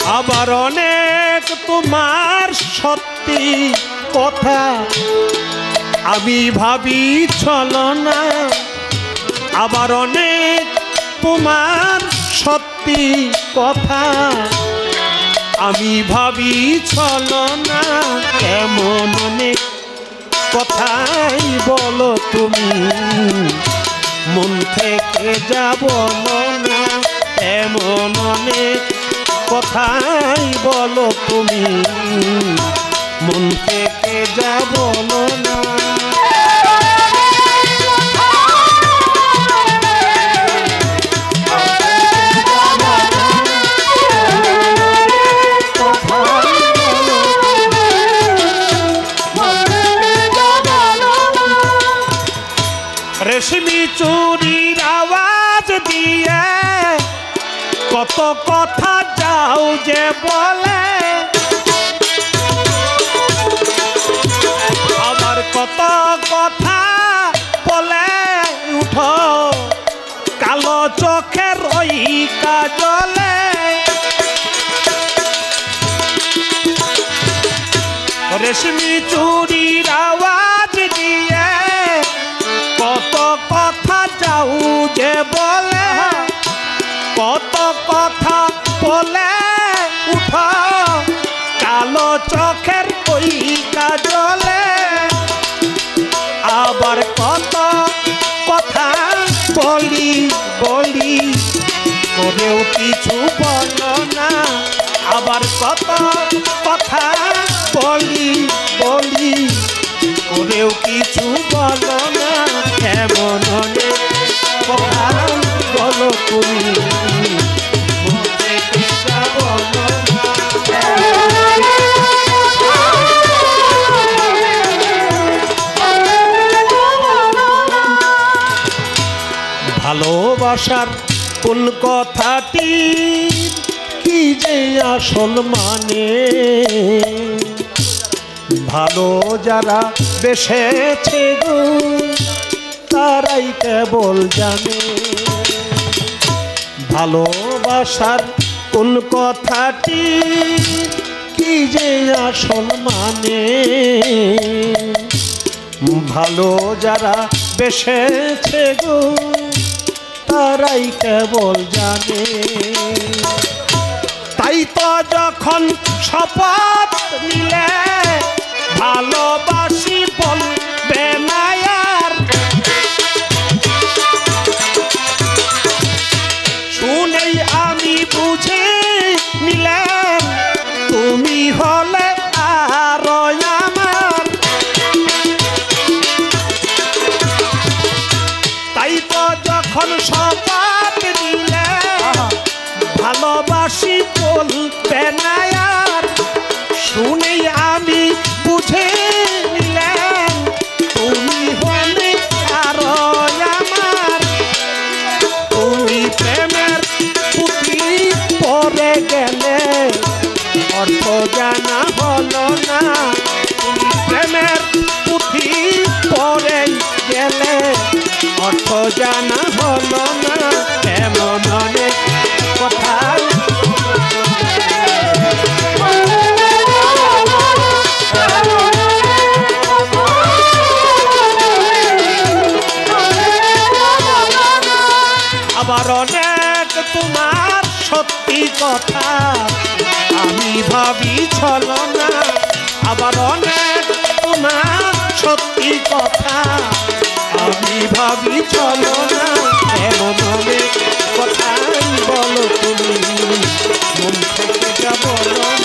আবার অনেক তোমার সত্যি কথা আমি ভাবি ছলনা আবার অনেক তোমার সত্যি কথা আমি ভাবি ছলনা এমন অনেক কথাই বলো তুমি মন থেকে যা বলো না এমন অনেক কথাই বলো তুমি মন থেকে যা বলো না রেশমি চুরির আওয়াজ দিয়ে কত কথা যাও যে বলে আবার কত কথা বলে উঠো কালো চোখের ওই কাজলে রেশমি চুরির আওয়াজ দিয়ে কত কথা যাও যে বলে কত কথা বলে উঠো কালো চোখের ওই কাজলে আবার কত কথা বলি বলি করেও কিছু বলো না আবার কত কথা বলি বলি করেও কিছু বলো না এমন অনেক কথা বলো তুমি মন থেকে যা বলো না ভালোবাসার কোন কথাটি কি যে আসল মানে ভালো যারা বেসেছে গো তারাই কেবল জানে ভালোবাসার কোন কথাটি কি যে আসল মানে ভালো যারা বেসেছে গো তারাই কেবল জানে তাই তো যখন শপথ নিলে ভালোবাসি বলবে না আর শুনেই আমি বুঝে নিলাম তুমি হলে আর আমার তাই তো যখন শপথ নিলে ভালোবাসি বলবে না আর শুনেই আমি বুঝে নিলাম তুমি হলে আর আমার তুমি প্রেমের পুঁথি পড়ে গেলে অর্থ জানা হলো না তুমি প্রেমের পুঁথি পড়ে গেলে অর্থ জানা হলো না এমন অনেক কথা আবার অনেক তোমার সত্যি কথা আমি ভাবি ছলনা আবার অনেক তোমার সত্যি কথা আমি ভাবি ছলনা এমন অনেক কথাই বলো তুমি মন থেকে যা বলো